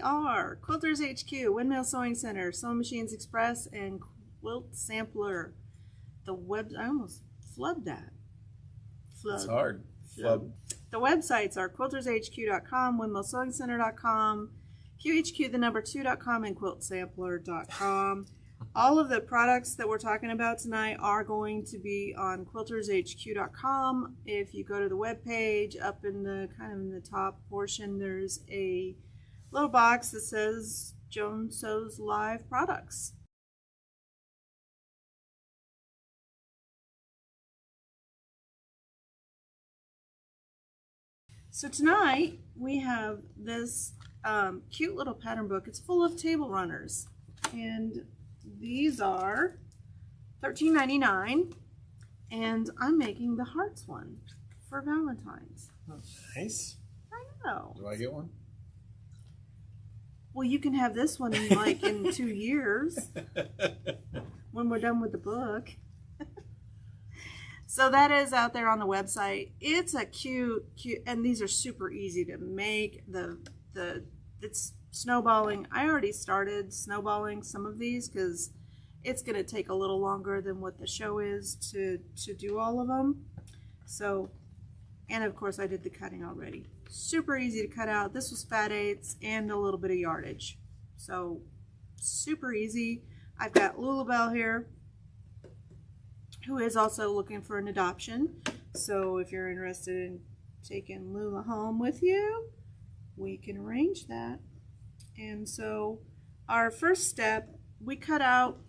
are Quilters HQ, Windmill Sewing Center, Sewing Machines Express, and Quilt Sampler. I almost flubbed that. It's hard. Flub. The websites are quiltershq.com, windmillsewingcenter.com, QHQ2.com, and quiltsampler.com. All of the products that we're talking about tonight are going to be on quiltershq.com. If you go to the webpage, up in the top portion, there's a little box that says JoanSews Live Products. So tonight we have this cute little pattern book. It's full of table runners, and these are $13.99, and I'm making the hearts one for Valentine's. Oh, nice. I know. Do I get one? Well, you can have this one in 2 years when we're done with the book. So that is out there on the website. It's a cute, and these are super easy to make. It's snowballing. I already started snowballing some of these because it's going to take a little longer than what the show is to do all of them. So, and of course I did the cutting already. Super easy to cut out. This was fat eighths and a little bit of yardage. So super easy. I've got Lulabelle here, who is also looking for an adoption. So if you're interested in taking Lula home with you, we can arrange that. And so our first step, we cut out,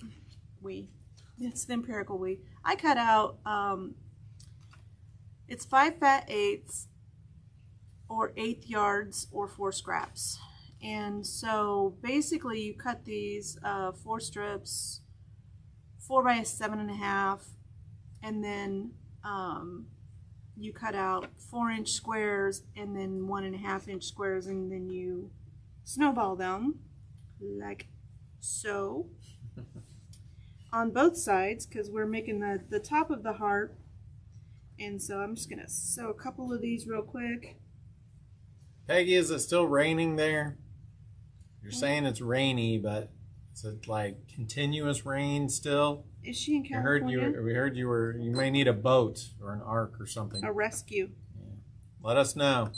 it's the empirical we, I cut out, it's 5 fat eighths or 1/8 yards or 4 scraps. And so basically you cut these 4 strips, 4 by 7.5, and then you cut out 4-inch squares and then 1.5-inch squares, and then you snowball them like so on both sides, because we're making the top of the heart. And so I'm just gonna sew a couple of these real quick. Peggy, is it still raining there? You're saying it's rainy, but is it like continuous rain still? Is she in California? We heard you may need a boat or an ark or something. A rescue. Yeah. Let us know.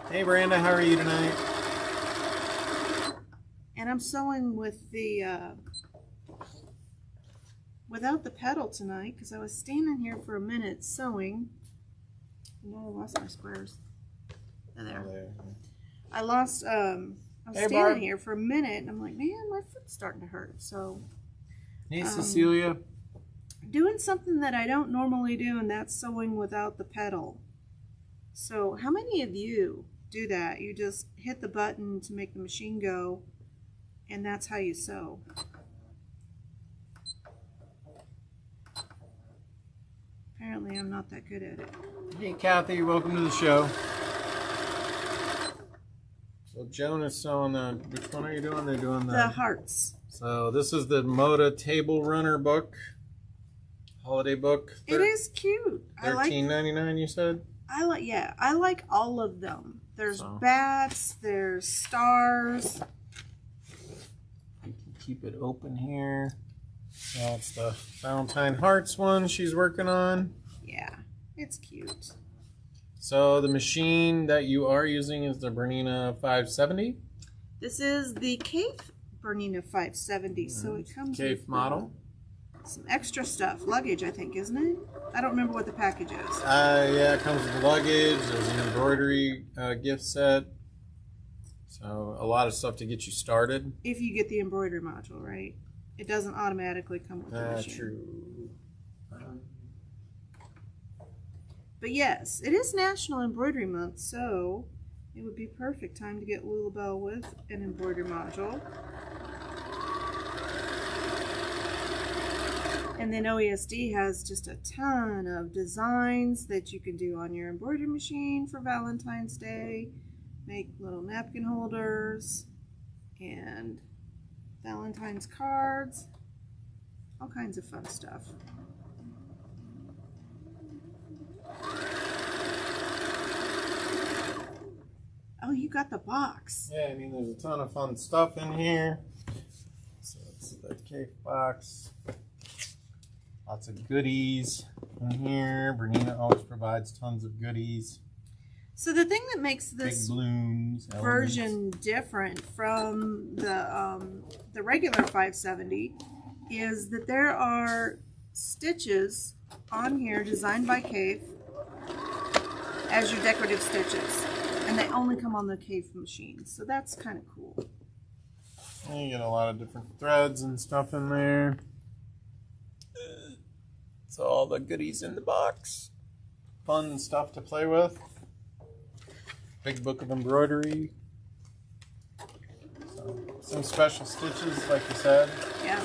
Hey Brenda, how are you tonight? And I'm sewing with the without the pedal tonight because I was standing here for a minute sewing. No, I lost my squares. There. I lost. I was standing here for a minute, and I'm like, man, my foot's starting to hurt. So, hey, Cecilia. Doing something that I don't normally do, and that's sewing without the pedal. So, how many of you do that? You just hit the button to make the machine go, and that's how you sew. Apparently, I'm not that good at it. Hey, Kathy, welcome to the show. So Joan is sewing which one are you doing? They're doing the hearts. So this is the Moda Table Runner book, holiday book. It is cute. $13.99, you said? I like all of them. There's bats, there's stars. You can keep it open here. That's the Valentine Hearts one she's working on. Yeah, it's cute. So the machine that you are using is the Bernina 570? This is the Cape Bernina 570, so it comes Cape with model. Some extra stuff. Luggage, I think, isn't it? I don't remember what the package is. Yeah, it comes with luggage. There's an embroidery gift set. So a lot of stuff to get you started. If you get the embroidery module, right? It doesn't automatically come with the machine. True. But yes, it is National Embroidery Month, so it would be perfect time to get Lulabelle with an embroidery module. And then OESD has just a ton of designs that you can do on your embroidery machine for Valentine's Day. Make little napkin holders and Valentine's cards, all kinds of fun stuff. Oh, you got the box. Yeah, I mean, there's a ton of fun stuff in here. So it's the cake box. Lots of goodies in here. Bernina always provides tons of goodies. So the thing that makes this Big balloons, version different from the regular 570 is that there are stitches on here designed by Cave as your decorative stitches, and they only come on the Cave machine, so that's kind of cool. And you get a lot of different threads and stuff in there. So all the goodies in the box. Fun stuff to play with. Big book of embroidery. So, some special stitches, like you said. Yeah.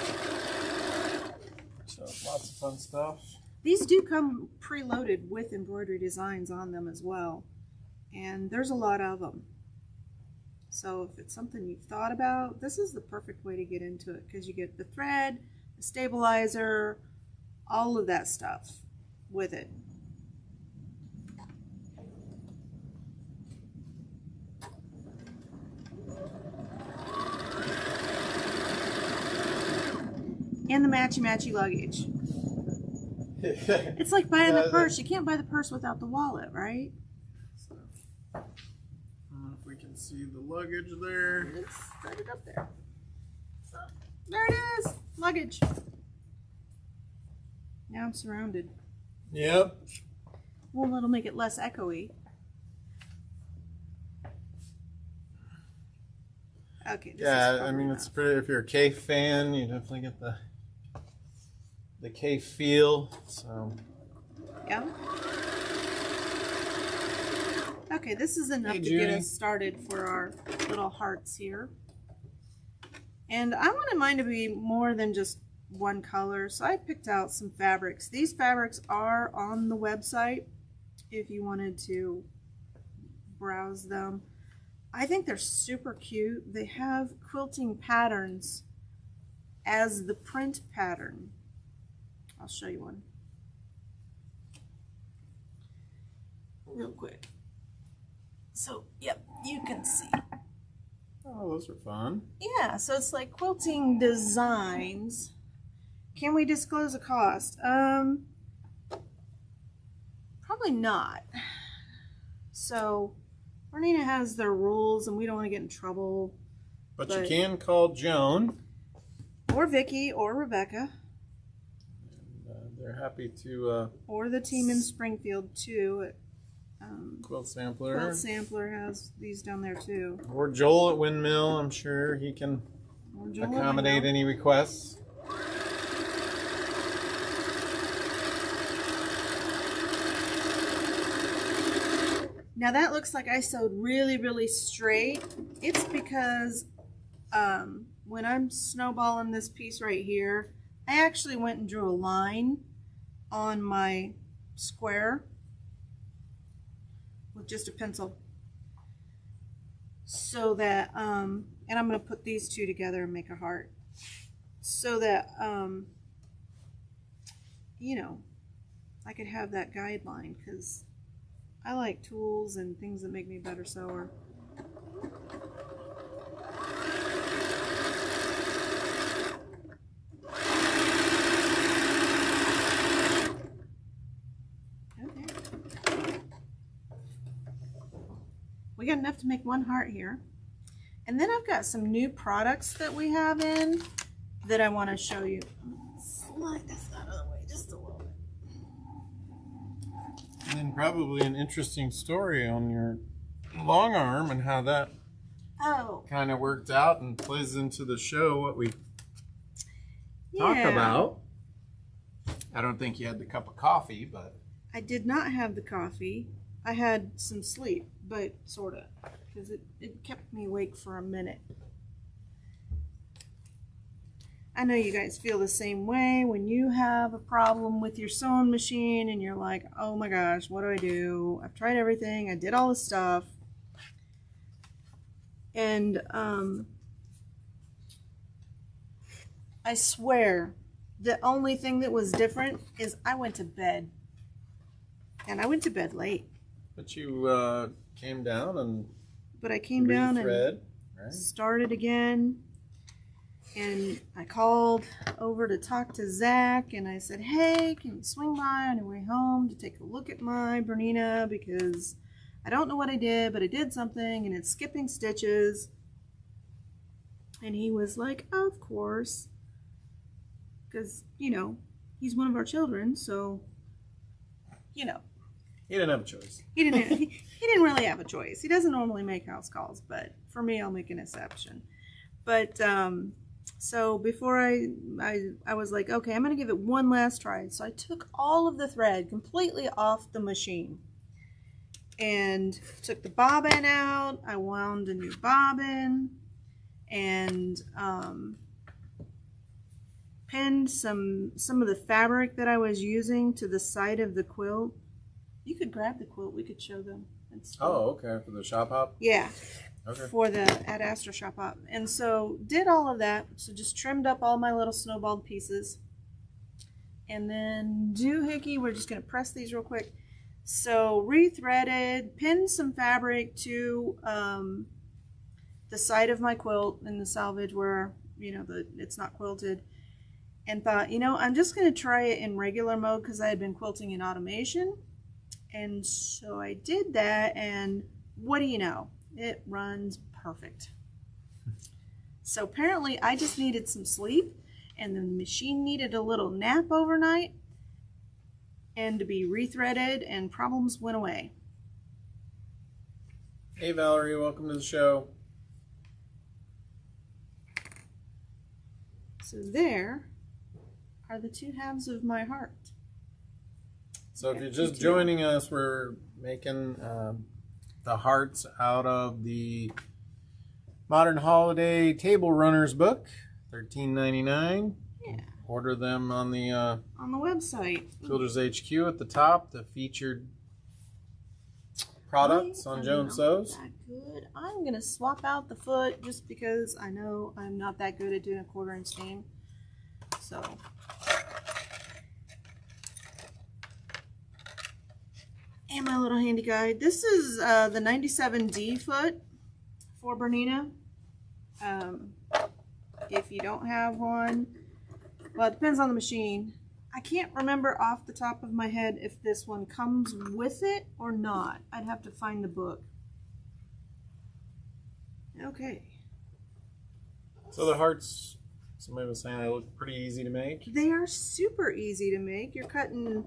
So lots of fun stuff. These do come preloaded with embroidery designs on them as well. And there's a lot of them. So if it's something you've thought about, this is the perfect way to get into it because you get the thread, the stabilizer, all of that stuff with it. And the matchy-matchy luggage. It's like buying the purse. You can't buy the purse without the wallet, right? So, I don't know if we can see the luggage there. Let's set it up there. So, there it is. Luggage. Now I'm surrounded. Yep. Well, it'll make it less echoey. Okay. Yeah, I mean, it's pretty. If you're a Cave fan, you definitely get the Cave feel. So. Yeah. Okay, this is enough Hey, to get us started for our little hearts here. And I wanted mine to be more than just one color, so I picked out some fabrics. These fabrics are on the website if you wanted to browse them. I think they're super cute. They have quilting patterns as the print pattern. I'll show you one real quick. So, yep, you can see. Oh, those are fun. Yeah, so it's like quilting designs. Can we disclose a cost? Probably not. So, Bernina has their rules and we don't want to get in trouble. But you can call Joan. Or Vicky or Rebecca. And, they're happy to... or the team in Springfield, too. Quilt Sampler. Quilt Sampler has these down there, too. Or Joel at Windmill. I'm sure he can accommodate any requests. Now that looks like I sewed really, really straight. It's because when I'm snowballing this piece right here, I actually went and drew a line on my square with just a pencil. So that, and I'm going to put these two together and make a heart. So that, you know, I could have that guideline because I like tools and things that make me a better sewer. Okay. We got enough to make one heart here. And then I've got some new products that we have in that I want to show you. Slide this out of the way just a little bit. And then probably an interesting story on your long arm and how that kind of worked out and plays into the show, what we talk about. I don't think you had the cup of coffee, but... I did not have the coffee. I had some sleep, but sort of, because it kept me awake for a minute. I know you guys feel the same way when you have a problem with your sewing machine and you're like, oh my gosh, what do I do? I've tried everything. I did all this stuff. And I swear the only thing that was different is I went to bed. And I went to bed late. But you came down and but I came down and right. started again. And I called over to talk to Zach, and I said, hey, can you swing by on your way home to take a look at my Bernina, because I don't know what I did, but I did something, and it's skipping stitches. And he was like, of course, because, you know, he's one of our children, so, you know. He didn't have a choice. He didn't really have a choice. He doesn't normally make house calls, but for me, I'll make an exception. But, so before I was like, okay, I'm going to give it one last try. So I took all of the thread completely off the machine and took the bobbin out. I wound a new bobbin and pinned some of the fabric that I was using to the side of the quilt. You could grab the quilt. We could show them. Oh, okay. For the shop hop? Yeah. Okay. For the Ad Astra shop hop. And so did all of that. So just trimmed up all my little snowballed pieces. And then doohickey, we're just going to press these real quick. So rethreaded, pinned some fabric to the side of my quilt in the salvage where, you know, it's not quilted. And thought, you know, I'm just going to try it in regular mode because I had been quilting in automation. And so I did that, and what do you know? It runs perfect. So apparently I just needed some sleep, and the machine needed a little nap overnight and to be rethreaded, and problems went away. Hey Valerie, welcome to the show. So there are the two halves of my heart. So if you're just joining us, we're making the hearts out of the Modern Holiday Table Runners book, $13.99. Yeah. Order them on the website. Quilters HQ at the top, the featured products on JoanSews. That good. I'm gonna swap out the foot just because I know I'm not that good at doing a 1/4 inch seam. So. And my little handy guide. This is the 97D foot for Bernina. If you don't have one, well, it depends on the machine. I can't remember off the top of my head if this one comes with it or not. I'd have to find the book. Okay. So the hearts, somebody was saying they look pretty easy to make. They are super easy to make. You're cutting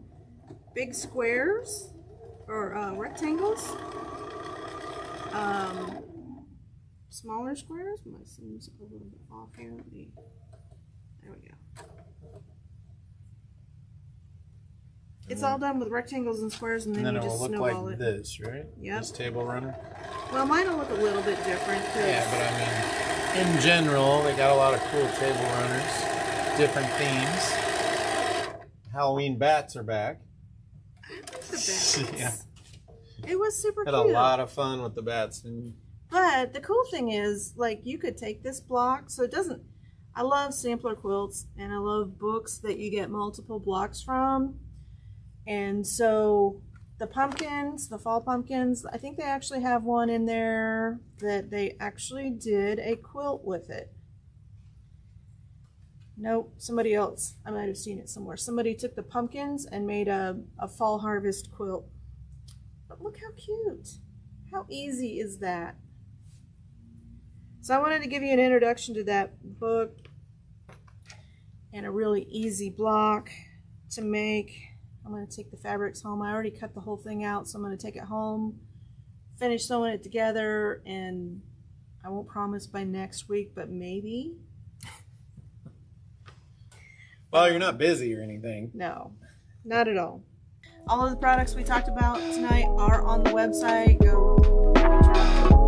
big squares or rectangles, smaller squares. My seam's a little bit off here. There we go. It's all done with rectangles and squares, and then you it just will look snowball like it. this, right? Yep. This table runner. Well, mine will look a little bit different. Yeah, but I mean, in general, they got a lot of cool table runners, different themes. Halloween bats are back. I like the bats. Yeah. It was super Had cute. a lot of fun with the bats. And But the cool thing is, like, you could take this block, so it doesn't. I love sampler quilts, and I love books that you get multiple blocks from. And so the pumpkins, the fall pumpkins, I think they actually have one in there that they actually did a quilt with it. Nope, somebody else. I might have seen it somewhere. Somebody took the pumpkins and made a fall harvest quilt. But look how cute. How easy is that? So I wanted to give you an introduction to that book and a really easy block to make. I'm going to take the fabrics home. I already cut the whole thing out, so I'm going to take it home, finish sewing it together, and I won't promise by next week, but maybe. well, you're not busy or anything. No, not at all. All of the products we talked about tonight are on the website. Go try them.